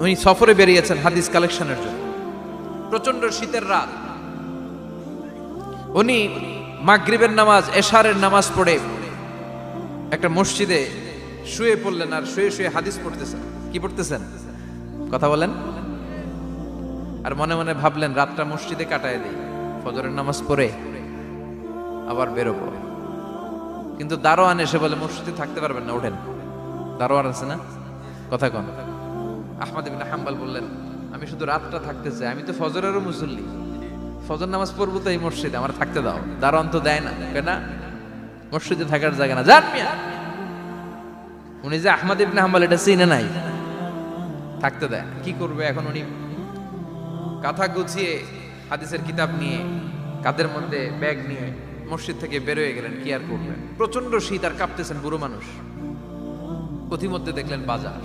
উনি সফরে বেরিয়েছেন হাদিস কালেকশনের জন্য। প্রচন্ড শীতের রাত, উনি মাগরিবের নামাজ, এশারের নামাজ পড়ে একটা মসজিদে শুয়ে পড়লেন, আর শুয়ে শুয়ে হাদিস পড়তেছেন। কি পড়তেছেন? কথা বলেন। আর মনে মনে ভাবলেন রাতটা মসজিদে কাটায় দিই, ফজরের নামাজ পড়ে আবার বেরোবো। কিন্তু দারোয়ান এসে বলে মসজিদে থাকতে পারবেন না, ওঠেন। দারোয়ান আছে না, কথা কন। আহমদ ইবনে হাম্বল বললেন আমি শুধু রাতটা থাকতে চাই, আমি তো ফজরেরও মুসল্লি, ফজর নামাজ পড়বো তো এই মসজিদে, আমার থাকতে দাও। দারোয়ান তো দেয় না, কেন? মসজিদে থাকার জায়গা না, যান মিয়া। উনি যে আহমদ ইবনে হাম্বল এটা চিনে নাই, থাকতে দেয়। কি করবে এখন? উনি কাঁথা গুছিয়ে হাদিসের কিতাব নিয়ে কাঁধের মধ্যে ব্যাগ নিয়ে মসজিদ থেকে বেরোয় গেলেন। কি আর করবেন, প্রচন্ড শীত, আর কাঁপতেছেন, বুড়ো মানুষ। পথিমধ্যে দেখলেন বাজার,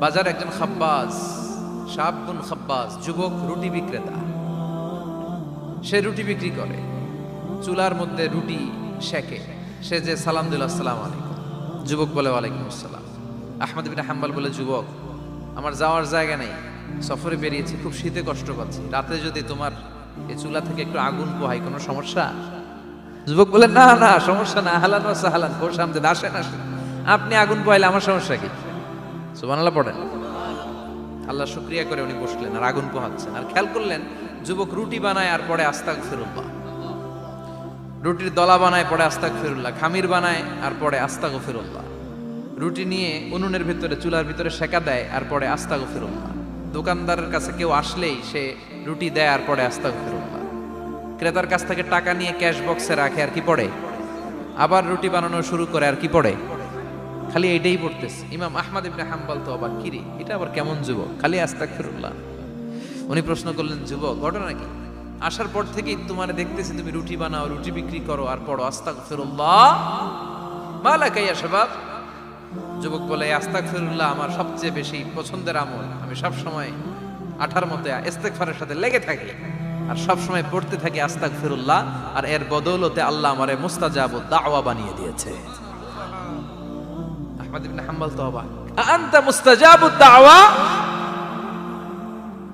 বাজার একজন খাব্বাজ, শাবুন খাব্বাজ, যুবক রুটি বিক্রেতা। সে রুটি বিক্রি করে, চুলার মধ্যে রুটি সেকে। সে যে সালাম দিল আসসালামু আলাইকুম, যুবক বলে ওয়ালাইকুম আসসালাম। আহমদ ইবনে হাম্বল বলে যুবক আমার যাওয়ার জায়গা নেই, সফরে বেরিয়েছি, খুব শীতে কষ্ট পাচ্ছি, রাতে যদি তোমার এই চুলা থেকে একটু আগুন পোহাই কোনো সমস্যা? যুবক বলে না না সমস্যা না, আহলান ওয়া সাহলান, কোর সামনে আসেন আসেন, আপনি আগুন পোহাইলে আমার সমস্যা কি? সুবহানাল্লাহ পড়েন। আল্লাহ শুকরিয়া করে উনি বসলেন আর আগুন পোহাচ্ছেন। আর খেয়াল করলেন যুবক রুটি বানায় আর পরে আস্তাগফিরুল্লাহ, রুটির দলা বানায় পরে আস্তাগফিরুল্লাহ, খামির বানায় আর পরে আস্তাগফিরুল্লাহ, রুটি নিয়ে উনুনের ভিতরে চুলার ভিতরে সেকা দেয় আর পরে আস্তাগফিরুল্লাহ। দোকানদারের কাছে কেউ আসলেই সে রুটি দেয় আর পরে আস্তাগফিরুল্লাহ। ক্রেতার কাছ থেকে টাকা নিয়ে ক্যাশ বক্সে রাখে আর কি পড়ে? আবার রুটি বানানো শুরু করে আর কি পড়ে? খালি এইটাই পড়তেছে। ইমাম আহমদ ইবনে হাম্বল তো অবাক, কিরে এটা আবার কেমন যুবক, খালি আস্তাগফিরুল্লাহ। উনি প্রশ্ন করলেন যুবক ঘটনা কি? আসার পর থেকেই তোমার দেখতেছি তুমি রুটি বানাও, রুটি বিক্রি করো আর পড়ো আস্তাগফিরুল্লাহ, মালাকা ইয়া শাবাব। যুবক বলে আস্তাগফিরুল্লাহ আমার সবচেয়ে বেশি পছন্দের আমল, আমি সব সময় আঠার মতো ইস্তেগফারের সাথে লেগে থাকি আর সব সময় পড়তে থাকি আস্তাগফিরুল্লাহ, আর এর বদৌলতে আল্লাহ আমারে মুস্তাজাবুদ দাওয়া বানিয়ে দিয়েছে। আহমদ ইবনে হাম্বল তো অবাক, আনতা মুস্তাজাবুদ দাওয়া,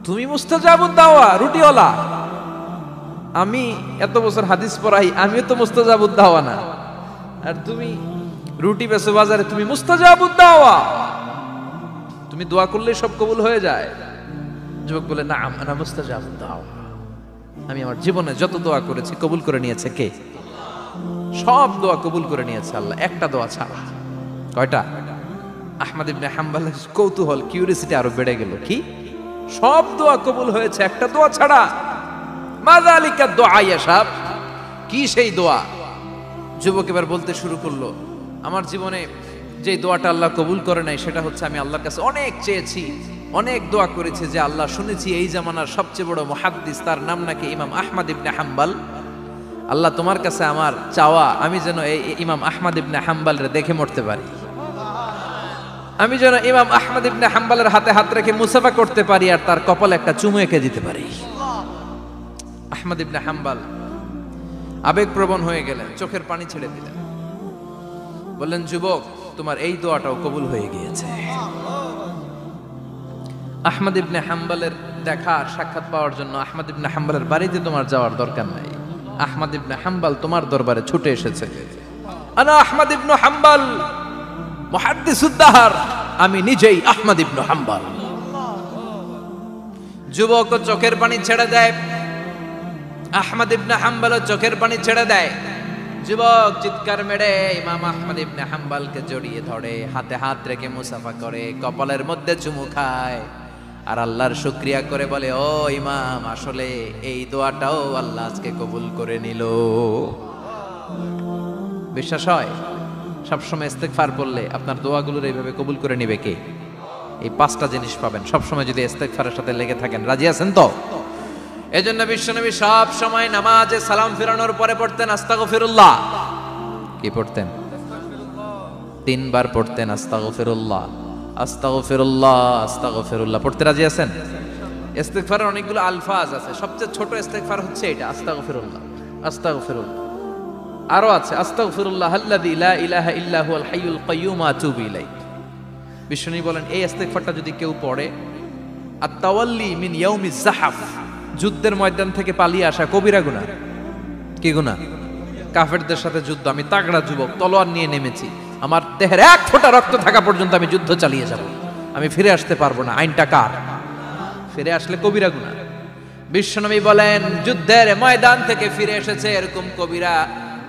তুমি মুস্তাজাবুদ দাওয়া রুটিওয়ালা? আমি এত বছর হাদিস পড়াই, আমিও তো মুস্তাজাবুদ দাওয়া না, আর তুমি রুটি বেচো বাজারে, তুমি মুস্তাজাবুদ দাওয়া, তুমি দোয়া করলে সব কবুল হয়ে যায়? যুবক বলে না আনা মুস্তাজাবুদ দাওয়া, আমি আমার জীবনে যত দোয়া করেছি কবুল করে নিয়েছে কে? সব দোয়া কবুল করে নিয়েছে আল্লাহ, একটা দোয়া ছাড়া। কয়টা? আহমদ ইবনে হাম্বলের কৌতূহল, কিউরিসিটি আরো বেড়ে গেল। কি? সব দোয়া কবুল হয়েছে, একটা দোয়া ছাড়া। মাযালিকা দুআ ইয়া শাব, কি সেই দোয়া? যুবক এবার বলতে শুরু করলো আমার জীবনে যে দোয়াটা আল্লাহ কবুল করে নাই সেটা হচ্ছে আমি আল্লাহর কাছে অনেক চেয়েছি, অনেক দোয়া করেছি যে আল্লাহ শুনেছি এই জামানার সবচেয়ে বড় মুহাদ্দিস, তার নাম নাকি ইমাম আহমদ ইবনে হাম্বল। আল্লাহ তোমার কাছে আমার চাওয়া আমি যেন এই ইমাম আহমদ ইবনে হাম্বলরে দেখে মরতে পারি, আমি যেন ইমাম আহমদ ইবনে হাম্বলের হাতে হাত রেখে মুসাফা করতে পারি আর তার কপালে একটা চুমু এঁকে দিতে পারি। আহমদ ইবনে হাম্বল আবেগপ্রবণ হয়ে গেলেন, চোখের পানি ছেড়ে দিলেন, বললেন যুবক তোমার এই দোয়াটাও কবুল হয়ে গিয়েছে। আহমদ ইবনে হাম্বলের দেখা সাক্ষাৎ পাওয়ার জন্য আহমদ ইবনে হাম্বলের বাড়িতে তোমার যাওয়ার দরকার নাই, আহমদ ইবনে হাম্বল তোমার দরবারে ছুটে এসেছে। আনা আহমদ ইবনে হাম্বল মুহাদ্দিসুদ দাহর, আমি নিজেই আহমদ ইবনে হাম্বল। যুবক চোখের পানি ছেড়ে দেয়, আহমদ ইবনে হাম্বল চোখের পানি ছেড়ে দেয়। যুবক চিৎকার মেরে ইমাম আহমদ ইবনে হাম্বলকে জড়িয়ে ধরে, হাতে হাত রেখে মুসাফা করে, কপালের মধ্যে চুমু খায় আর আল্লাহর শুকরিয়া করে বলে ও ইমাম আসলে এই দোয়াটাও আল্লাহ আজকে কবুল করে নিল। বিশ্বাস হয়? সবসময় ইস্তেগফার বললে আপনার দোয়াগুলোর এইভাবে কবুল করে নিবে কে? এই পাঁচটা জিনিস পাবেন সবসময় যদি ইস্তেগফারের সাথে লেগে থাকেন। রাজি আছেন তো? এজন্য বিশ্বনবী সব সময় নামাজে সালাম ফিরানোর পরে পড়তেন আস্তাগফিরুল্লাহ। কি পড়তেন? 3 বার পড়তেন আস্তাগফিরুল্লাহ, আস্তাগফিরুল্লাহ, আস্তাগফিরুল্লাহ। পড়তে রাজি আছেন? ইস্তেগফারের অনেকগুলো আলফাজ আছে, সবচেয়ে ছোট ইস্তেগফার হচ্ছে এটা আস্তাগফিরুল্লাহ, আস্তাগফিরুল্লাহ। আরো আছে আস্তাগফিরুল্লাহ আল্লাযী লা ইলাহা ইল্লা হুয়াল হাইয়ুল কাইয়্যুম আতুবু ইলাইহি, বিশ্বনবী বলেন এই ইস্তেগফারটা যদি কেউ পড়ে, আত-তাওয়াল্লি মিন ইয়াউমিজ যাহাফ, যুদ্ধের ময়দান থেকে পালিয়ে আসা কবিরা গুনাহ। কি গুনাহ? কাফেরদের সাথে যুদ্ধ, আমি তাগড়া যুবক, তলোয়ার নিয়ে নেমেছি, আমার দেহের এক ফোঁটা রক্ত থাকা পর্যন্ত আমি যুদ্ধ চালিয়ে যাব, আমি ফিরে আসতে পারবো না, আইনটা কার? ফিরে আসলে কবিরা গুনাহ। বিশ্বনবী বলেন যুদ্ধের ময়দান থেকে ফিরে এসেছে এরকম কবিরা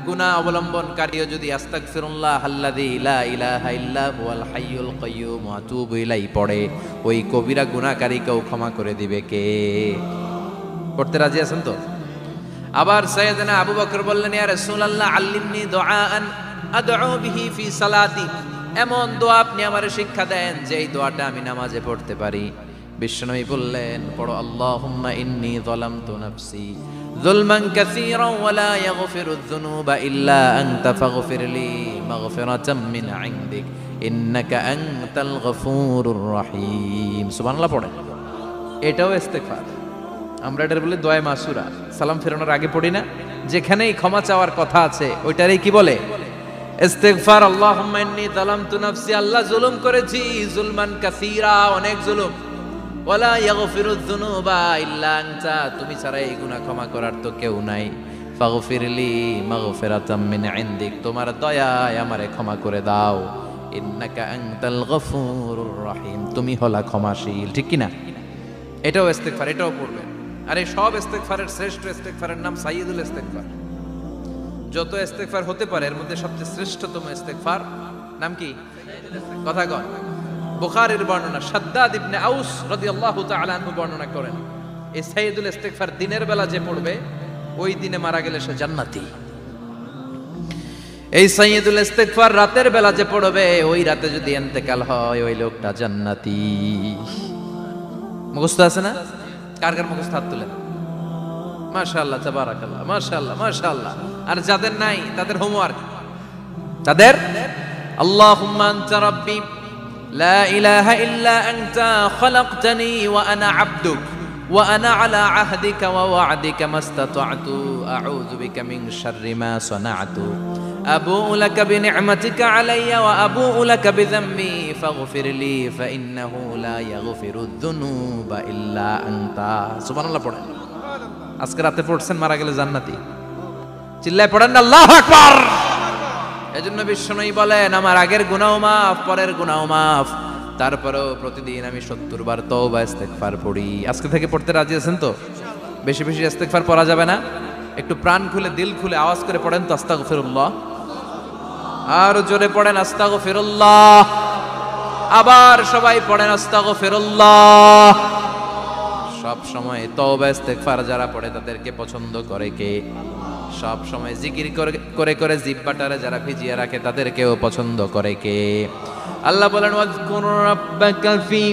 গুনাহ অবলম্বনকারীও যদি আস্তাগফিরুল্লাহ আল্লাযী লা ইলাহা ইল্লা হুয়াল হাইয়ুল কাইয়্যুম ওয়া আতুবু ইলাইহি পড়ে, ওই কবিরা গুনাহকারীকেও ক্ষমা করে দিবে কে? পড়তে রাজি আছেন তো? আবার সাইয়েদনা আবু বকর বললেন, ইয়া রাসূলুল্লাহ আল্লিমনি দুআআন আদউ বিহি ফি সালাতি, এমন দোয়া আপনি আমারে শিক্ষা দেন যে এই দোয়াটা আমি নামাজে পড়তে পারি। বিশ্বনবী বললেন, পড়ো আল্লাহুম্মা ইন্নী যালামতু নাফসি যুলমান কাসীরান ওয়া লা ইয়াগফিরুয যুনুবা ইল্লা আনতা ফাগফিরলি মাগফিরাতাম মিন ইনদিক ইন্নাকা আনতাল গফুরুর রহিম। সুবহানাল্লাহ পড়ে। এটাও ইস্তেগফার। আমরা এটার বলি দোয়া মাসুরা, সালাম ফেরানোর আগে পড়ি না? যেখানেই ক্ষমা চাওয়ার কথা আছে ওইটারই কি বলে? ইস্তেগফার। আল্লাহুম্মা ইন্নী যালামতু নাফসি, আল্লাহ জুলুম করেছি, যুলমান কাসীরা, অনেক জুলুম, ওয়ালা ইয়াগফিরুয যুনুবা ইল্লা আনতা, তুমি ছাড়া এই গুনাহ ক্ষমা করার তো কেউ নাই, ফাগফিরলি মাগফিরাতাম মিন ইনদিক, তোমার দয়ায় আমারে ক্ষমা করে দাও, ইন্নাকা আনতাল গফুরুর রহিম, তুমি হলা ক্ষমাশীল। ঠিক কি না? এটাও ইস্তেগফার, এটাও পড়বেন। আর এই সব ইস্তেগফারের শ্রেষ্ঠ ইস্তেগফারের নাম সাইয়্যিদুল ইস্তেগফার। যত ইস্তেগফার হতে পারে এর মধ্যে সবচেয়ে শ্রেষ্ঠতম ইস্তেগফার নাম কি? কথা কন। বুখারীর বর্ণনা, শাদ্দাদ ইবনে আউস রাদিয়াল্লাহু তাআলা আনহু বর্ণনা করেন, এই সাইয়্যিদুল ইস্তেগফার দিনের বেলা যে পড়বে ওই দিনে মারা গেলে সে জান্নাতি। এই সাইয়্যিদুল ইস্তেগফার রাতের বেলা যে পড়বে ওই রাতে যদি ইন্তেকাল হয় ওই লোকটা জান্নাতি। মুখস্থ আছে না? কার কার মুখস্থ হাত তুলেন? মাশাআল্লাহ, তাবারাকাল্লাহ, মাশাআল্লাহ, মাশাআল্লাহ। আর যাদের নাই তাদের হোমওয়ার্ক, তাদের আল্লাহুম্মা আনতা রাব্বি লা ইলাহা ইল্লা আনতা খালাকতানি ওয়া আনা আবদুক ওয়া আনা আলা আহদিকা ওয়া ওয়া'দিকা মাস্তাতা'তু আউযু বিকা মিন শাররি মা সানা'তু আবু'ু লাকা বিনি'মাতিকা আলাইয়া ওয়া আবু'ু লাকা বিযামবি ফাগফিরলি ফাইন্নাহু লা ইয়াগফিরুয যুনুবা ইল্লা আনতা। সুবহানাল্লাহ পড়েন। আজকে রাতে পড়ছেন, মারা গেলে জান্নাতি। চিল্লায় পড়েন না আল্লাহু আকবার। এজন্য বিশ্বনবী বলেন আমার আগের গুনাহ মাফ, পরের গুনাহ মাফ, তারপরেও প্রতিদিন আমি 70 বার তওবা ইস্তেগফার পড়ি। আজকে থেকে পড়তে রাজি আছেন তো? বেশি বেশি ইস্তেগফার পড়া যাবে না? একটু প্রাণ খুলে দিল খুলে আওয়াজ করে পড়েন তো আস্তাগফিরুল্লাহ। আর জোরে পড়েন আস্তাগফিরুল্লাহ। আবার সবাই পড়েন আস্তাগফিরুল্লাহ। সব সময় তওবা ইস্তেগফার যারা পড়ে তাদেরকে পছন্দ করে কে? সব সময় জিকির করে করে জিহ্বাটারে যারা ভিজিয়ে রাখে তাদেরকেও পছন্দ করে কে? আল্লাহ বলেন ওয়াজকুর রাব্বাকা ফি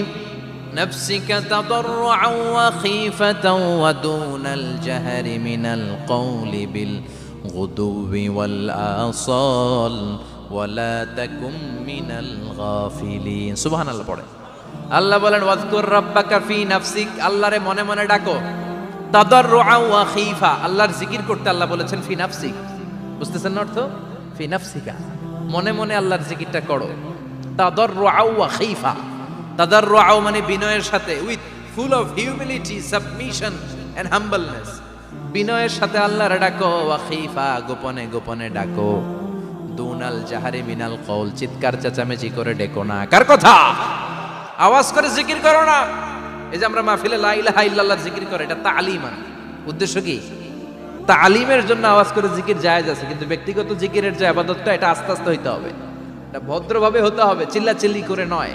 নাফসিকা তাদাররুআন ওয়া খীফাতান ওয়া দুনাল জাহরি মিনাল কওলি বিল গুদুবি ওয়াল আসাল ওয়া লা তাকুম মিনাল গাফিলিন। সুবহানাল্লাহ পড়ে। আল্লাহ বলেন ওয়াজকুর রাব্বাকা ফি নাফসিক, আল্লাহরে মনে মনে ডাকো, তাদাররুআন ওয়া খীফা, আল্লাহর জিকির করতে আল্লাহ বলেছেন ফি নাফসিক। বুঝতেছেন না অর্থ? ফি নাফসিকা, মনে মনে আল্লাহর জিকিরটা করো। তাদাররুআন ওয়া খীফা, তাদাররুআন মানে বিনয়ের সাথে, with full of humility, submission and humbleness, বিনয়ের সাথে আল্লাহরে ডাকো। ওয়া খীফা, গোপনে গোপনে ডাকো। দুনাল জাহারি মিনাল কওল, চিৎকার চেঁচামেচি করে ডেকো না। কার কথা? আওয়াজ করে জিকির করো না। এই যে আমরা মাহফিলে লা ইলাহা ইল্লাল্লাহ জিকির করে, এটা তালিমান। উদ্দেশ্য কি? তালিমের জন্য আওয়াজ করে জিকির জায়েজ আছে, কিন্তু ব্যক্তিগত জিকিরের যে ইবাদতটা এটা আস্তে আস্তে হইতে হবে, এটা ভদ্রভাবে হতে হবে, চিল্লাচিল্লি করে নয়।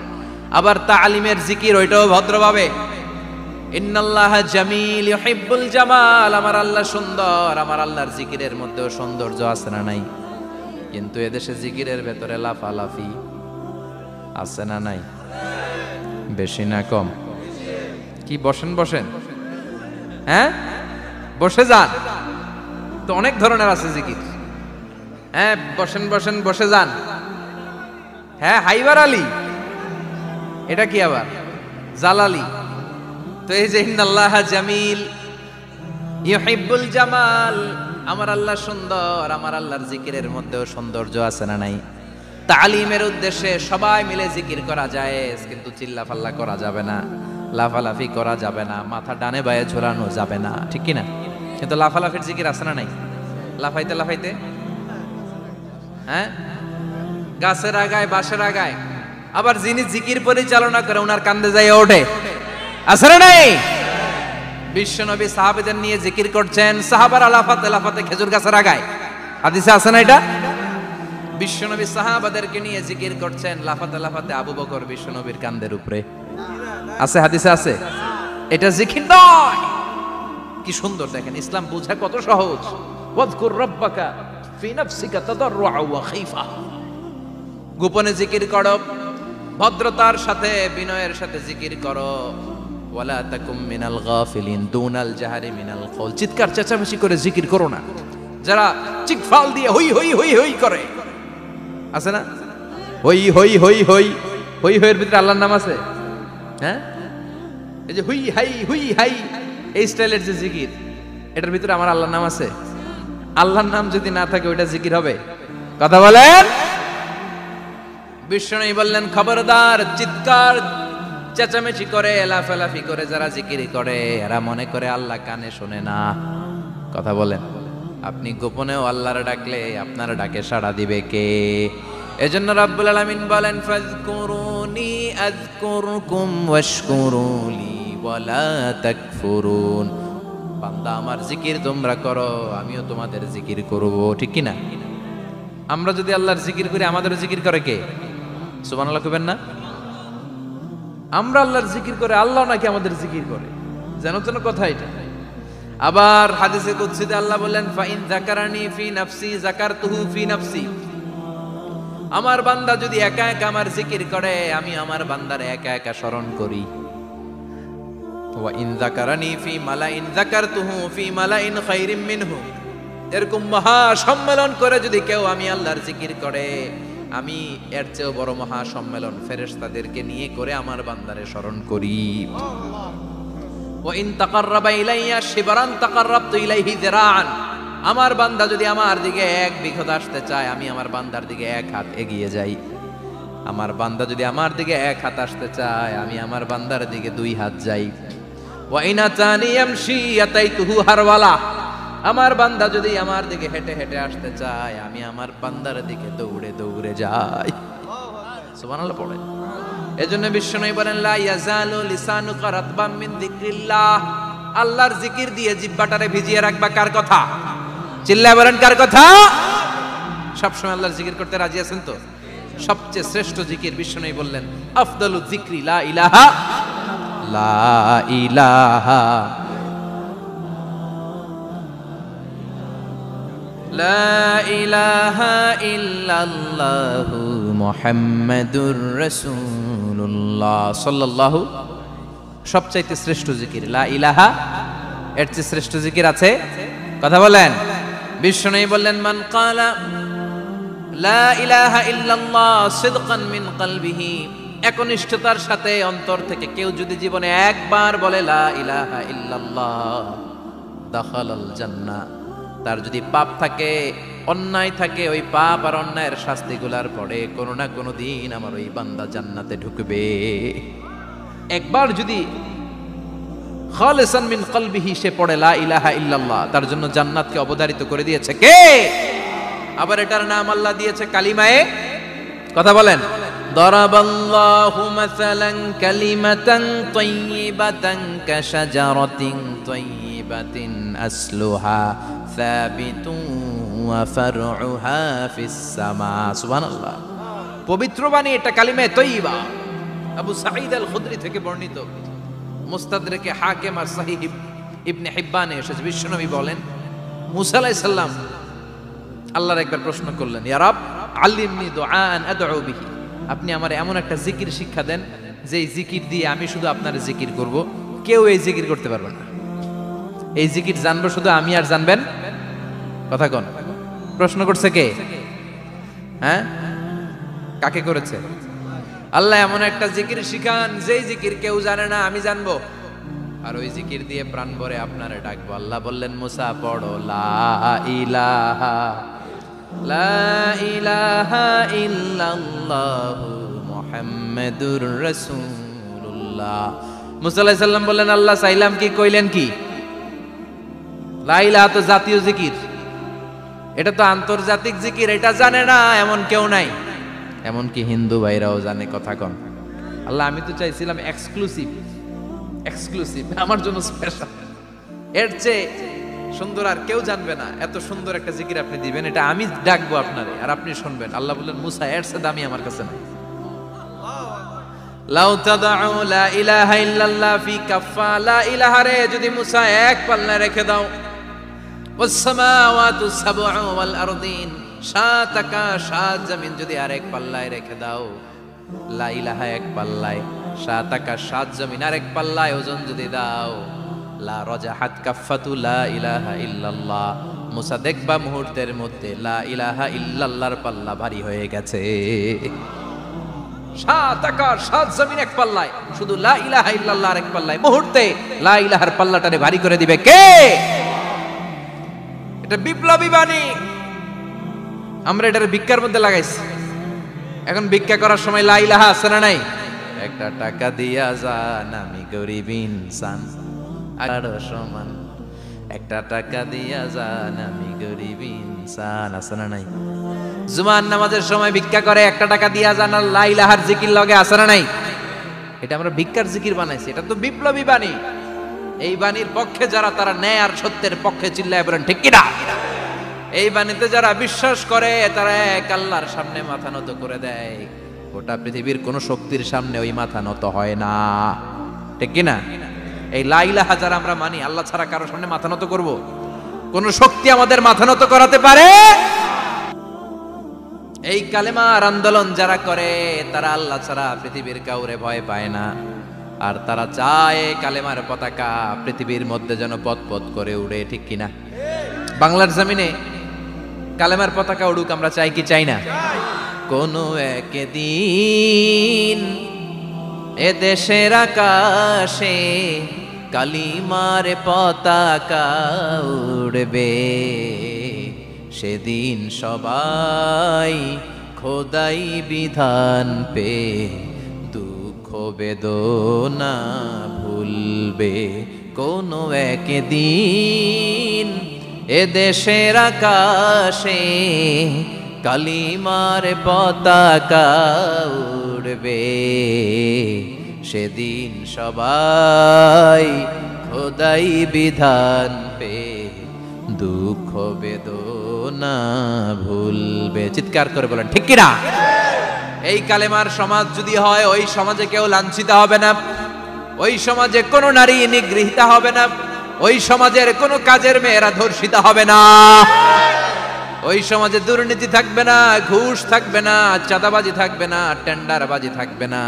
আবার তালিমের জিকির ওইটাও ভদ্রভাবে। ইন্নাল্লাহা জামিল ইউহিব্বুল জামাল, আমার আল্লাহ সুন্দর, আমার আল্লাহর জিকিরের মধ্যেও সৌন্দর্য আছে না নাই? কিন্তু এদেশে জিকিরের ভেতরে লাফালাফি আছে না নাই? বেশি না কম? কি বসেন বসেন, হ্যাঁ বসে যান তো, অনেক ধরনের আছে জিকির। হ্যাঁ বসেন বসেন, বসে যান। হ্যাঁ হাইবার আলী, এটা কি আবার জালালি? তো এই যে ইন্নাল্লাহা জামিল ইউহিব্বুল জামাল, আমার আল্লাহ সুন্দর, আমার আল্লাহর জিকিরের মধ্যেও সৌন্দর্য আছে না নাই? তালিমের উদ্দেশ্যে সবাই মিলে জিকির করা যায়, কিন্তু চিল্লাফাল্লা করা যাবে না, লাফালাফি করা যাবে না, মাথা ডানে বায়ে ঝোলানো যাবে না, ঠিক কি না? কিন্তু লাফালাফির জিকির আছে না নাই? লাফাইতে লাফাইতে, হ্যাঁ, গাছের আগায় বাঁশের আগায়। আবার যিনি জিকির পরিচালনা করে ওনার কান্দে যায় ওঠে, আছে না নাই? বিশ্বনবী সাহাবাদের নিয়ে জিকির করছেন, সাহাবারা লাফাতে লাফাতে খেজুর গাছের আগায়। হাদিসে আছে না এটা? বিশ্বনবী সাহাবাদেরকে নিয়ে জিকির করছেন, লাফাতে লাফাতে আবু বকর বিশ্বনবীর কান্দের উপরে। আছে, হাদিসে আছে। এটা জিকির নয়। কি সুন্দর দেখেন, ইসলাম বোঝা কত সহজ। ওয়াজকুর রাব্বাকা ফি নাফসিকা তাদাররুআ ওয়া খাইফা। গোপনে জিকির করো, ভদ্রতার সাথে বিনয়ের সাথে জিকির করো। ওয়ালা তাকুম মিনাল গাফিলিন দুনাল জাহারি মিনাল কওল। চিৎকার চেঁচামেচি করে জিকির করো না। যারা চিকফাল দিয়ে হই হই হই হই করে, আছে না? হই হই হই হই হই হইয়ের ভিতরে আল্লাহর নাম আছে, হ্যাঁ? এই যে হুই হাই হুই হাই, এই স্টাইলের যে জিকির, এটার ভিতরে আমার আল্লাহর নাম আছে? আল্লাহর নাম যদি না থাকে ওইটা জিকির হবে? কথা বলেন। বিষ্ণু বললেন, খবরদার, চিৎকার চেঁচামেচি করে লাফালাফি করে যারা জিকির করে এরা মনে করে আল্লাহ কানে শোনে না। কথা বলেন। আপনি গোপনেও আল্লাহর ডাকলে আপনার ডাকে সাড়া দিবে কে? এজন্য রাব্বুল আলামিন বলেন, ফাযকুরুনি আযকুরকুম ওয়াশকুরুলি ওয়ালা তাকফুরুন। বান্দা আমার জিকির তোমরা করো, আমিও তোমাদের জিকির করব, ঠিক কি না? আমরা যদি আল্লাহর জিকির করি আমাদেরও জিকির করে কে? সুবহানাল্লাহ কইবেন না? আমরা আল্লাহর জিকির করে, আল্লাহ নাকি আমাদের জিকির করে, যেন তেন কথা এটা। আবার হাদিসে কুদসিতে আল্লাহ বললেন, ফাইন যাকারানি ফি নাফসি যাকারতুহু ফি নাফসি। আমার বান্দা যদি একা একা আমার জিকির করে, আমি আমার বান্দার একা একা স্মরণ করি। ওয়া ইন যাকারানি ফি মালাইন যাকারতুহু ফি মালাইন খায়রিম মিনহু। এরকম মহা সম্মেলন করে যদি কেউ আমি আল্লাহর জিকির করে, আমি এর চেয়েও বড় মহা সম্মেলন ফেরেশতাদেরকে নিয়ে করে আমার বান্দারে স্মরণ করি। ওয়া ইন তাকাররাবা ইলাইয়া শিবরান তাকাররাবতু ইলাইহি যিরাআন। আমার বান্দা যদি আমার দিকে এক বিঘত আসতে চায়, আমি আমার বান্দার দিকে এক হাত এগিয়ে যাই। আমার বান্দা যদি আমার দিকে এক হাত আসতে চায়, আমি আমার বান্দার দিকে দুই হাত যাই। ওয়া ইন আতানি ইয়ামশি আতাইতুহু হারওয়ালা। আমার বান্দা যদি আমার দিকে হেঁটে হেঁটে আসতে চায়, আমি আমার বান্দার দিকে দৌড়ে দৌড়ে যাই। সুবহানাল্লাহ পড়েন। এজন্য বিশ্বনবী বলেন, লা ইয়াজালু লিসানুকা রাতবাম মিন যিকরিল্লাহ। আল্লাহর জিকির দিয়ে জিহ্বাটারে ভিজিয়ে রাখবা। কার কথা? চিল্লায় বলেন, কার কথা? সবসময় আল্লাহর জিকির করতে রাজি আছেন তো? সবচেয়ে শ্রেষ্ঠ জিকির বিশ্বনবী বললেন, আফদালু যিকরি লা ইলাহা লা ইলাহা লা ইলাহা ইল্লাল্লাহু মুহাম্মাদুর রাসূলুল্লাহ সাল্লাল্লাহু। সবচাইতে শ্রেষ্ঠ জিকির লা ইলাহা। এর চেয়ে শ্রেষ্ঠ জিকির আছে? কথা বলেন। বিশ্বনবী বললেন, মান ক্বালা লা ইলাহা ইল্লাল্লাহ সিদকান মিন কলবিহি। একনিষ্ঠতার সাথে অন্তর থেকে কেউ যদি জীবনে একবার বলে লা ইলাহা ইল্লাল্লাহ, দাখালাল জান্নাহ। তার যদি পাপ থাকে, অন্যায় থাকে, ওই পাপ আর অন্যায়ের শাস্তিগুলার পরে কোনো না কোনো দিন আমার ওই বান্দা জান্নাতে ঢুকবে। একবার যদি খালিসান মিন কলবিহি সে পড়ে লা ইলাহা ইল্লাল্লাহ, তার জন্য জান্নাতকে অবধারিত করে দিয়েছে কে? আবার এটার নাম আল্লাহ দিয়েছে কালিমায়ে। কথা বলেন। দরাবাল্লাহু মাসালান কালিমাতান তাইয়িবাতান কাশাজারাতিন তাইয়িবাতিন আসলুহা সাবিতুন ওয়া ফারউহা ফিস সামা। সুবহানাল্লাহ। পবিত্র বাণী এটা কালিমায়ে তাইয়িবা। আবু সাঈদ আল খুদরি থেকে বর্ণিত, মুস্তাদরাকে হাকিম আর সহিহ ইবনে হিব্বানে এসেছে। বিশ্বনবী বলেন, মুসা আলাইহিস সালাম আল্লাহর একবার প্রশ্ন করলেন, ইয়া রাব আল্লিমনি দুআআন আদউ বিহি। আপনি আমার এমন একটা জিকির শিক্ষা দেন যেই জিকির দিয়ে আমি শুধু আপনার জিকির করব, কেউ এই জিকির করতে পারবে না। এই জিকির জানবো শুধু আমি, আর জানবেন। কথা কোন? প্রশ্ন করছে কে? হ্যাঁ, কাকে করেছে? আল্লাহ এমন একটা জিকির শিখান যেই জিকির কেউ জানে না, আমি জানবো, আর ওই জিকির দিয়ে প্রাণ ভরে আপনারে ডাকবো। আল্লাহ বললেন, মুসা পড়ো লা ইলাহা লা ইলাহা ইল্লাল্লাহু মুহাম্মাদুর রাসূলুল্লাহ। মুসা আলাইহিস সালাম বললেন, আল্লাহ চাইলাম কি, কইলেন কি? লা ইলাহা তো জাতীয় জিকির, এটা তো আন্তর্জাতিক জিকির, এটা জানে না এমন কেউ নাই। এমনকি হিন্দু ভাইরাও জানে। কথা কন। আল্লাহ আমি তো চাইছিলাম এক্সক্লুসিভ, আমার জন্য স্পেশাল, এর চেয়ে সুন্দর আর কেউ জানবে না। এত সুন্দর একটা জিকির আপনি দিবেন, এটা আমি ডাকবো আপনারে আর আপনি শুনবেন। আল্লাহ বললেন, মুসা এর চেয়ে দামি আমার কাছে নাই। লাউ তাদউ লা ইলাহা ইল্লাল্লাহ ফি কাফা, লা ইলাহা রে যদি মুসা এক পাল্লায় রেখে দাও, ওয়াস সামাওয়াতু সাবউ ওয়াল আরদিন, সাত আকাশ সাত জমিন যদি আরেক পাল্লায় রেখে দাও, লা ইলাহা এক পাল্লায়, সাত আকাশ সাত জমিন আরেক পাল্লায় ওজন যদি দাও, লা রাজাহাত কাফাতু লা ইলাহা ইল্লাল্লাহ, মুসা দেখবা মুহূর্তের মধ্যে লা ইলাহা ইল্লাল্লাহর পাল্লা ভারী হয়ে গেছে। সাত আকাশ সাত জমিন এক পাল্লায়, শুধু লা ইলাহা ইল্লাল্লাহ আরেক পাল্লায়, মুহূর্তে লা ইলাহার পাল্লাটারে ভারী করে দিবে কে? এটা বিপ্লবী বাণী। আমরা এটার ভিক্ষার মধ্যে লাগাইছি। এখন ভিক্ষা করার সময় লা ইলাহা আছে না নাই? একটা টাকা দিয়া যান, আমি গরিব ইনসান আরো সমান, একটা টাকা দিয়া যান, আমি গরিব ইনসান, আছে না নাই? জুমার নামাজের সময় ভিক্ষা করে, একটা টাকা দিয়া যান, আর লা ইলাহার জিকির লগে, আছে না নাই? এটা আমরা ভিক্ষার জিকির বানাইছি। এটা তো বিপ্লবী বাণী। এই বাণীর পক্ষে যারা, তারা ন্যায় আর সত্যের পক্ষে চিল্লায় বলেন ঠিক কিনা? এই বাণীতে যারা বিশ্বাস করে, তারা এক আল্লাহর সামনে মাথা নত করে দেয়। গোটা পৃথিবীর কোন শক্তির সামনে ওই মাথা নত হয় না, ঠিক কিনা? এই লা ইলাহা যারা আমরা মানি, আল্লাহ ছাড়া কারোর সামনে মাথা নত করব? কোন শক্তি আমাদের মাথা নত করাতে পারে? এই কালেমার আন্দোলন যারা করে, তারা আল্লাহ ছাড়া পৃথিবীর কাউরে ভয় পায় না। আর তারা চায় কালেমার পতাকা পৃথিবীর মধ্যে যেন পথ করে উড়ে, ঠিক কিনা? বাংলার জমিনে কালেমার পতাকা উড়ুক, আমরা চাই কি চাই না? কোনো একদিন এ দেশের আকাশে কালিমার পতাকা উড়বে, সেদিন সবাই খোদাই বিধান পে দুঃখ বেদনা ভুলবে। কোনো একদিন এ দেশের আকাশে কালিমার পতাকা উড়বে, সেদিন সবাই খোদাই বিধান পে দুঃখ বেদনা ভুলবে। চিৎকার করে বলেন ঠিক কিনা? এই কালেমার সমাজ যদি হয়, ওই সমাজে কেউ লাঞ্ছিত হবে না, ওই সমাজে কোনো নারী নিগৃহীতা হবে না, ওই সমাজের কোনো কাজের মেয়েরা ধর্ষিত হবে না, ওই সমাজে দুর্নীতি থাকবে না, ঘুষ থাকবে না, চাঁদাবাজি থাকবে না, টেন্ডারবাজি থাকবে না।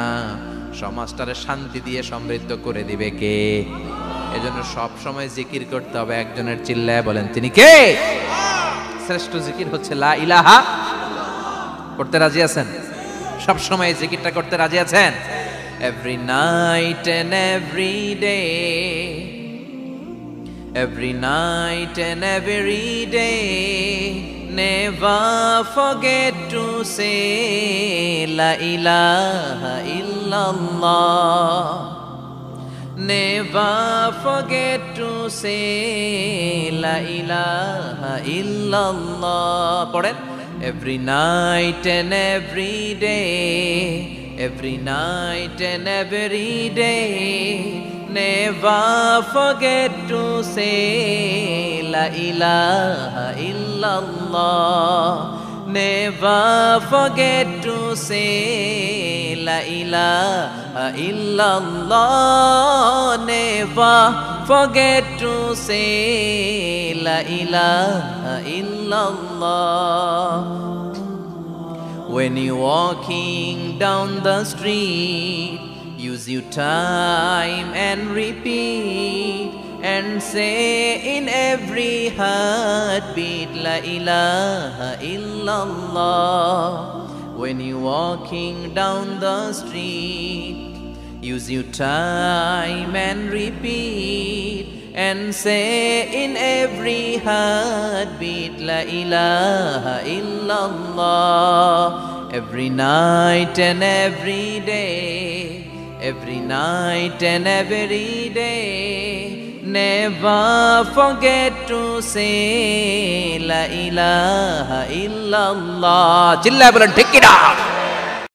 সমাজটারে শান্তি দিয়ে সমৃদ্ধ করে দিবে কে? এজন্য সব সময় জিকির করতে হবে একজনের, চিল্লায় বলেন তিনি কে? শ্রেষ্ঠ জিকির হচ্ছে লা ইলাহা। করতে রাজি আছেন? সব সময় জিকিরটা করতে রাজি আছেন? Every night and every day, every night and every day, never forget to say la ilaha illallah, never forget to say la ilaha illallah. পড়েন, every night and every day, every night and every day, never forget to say la ilaha illallah, never forget to say la ilaha illallah, never forget to say la ilaha illallah. When you're walking down the street, use your time and repeat and say in every heartbeat la ilaha illallah. When you're walking down the street, use your time and repeat and say in every heartbeat La ilaha illallah. Every night and every day, every night and every day, never forget to say La ilaha illallah. চিল্লায় বলেন ঠিক কিনা?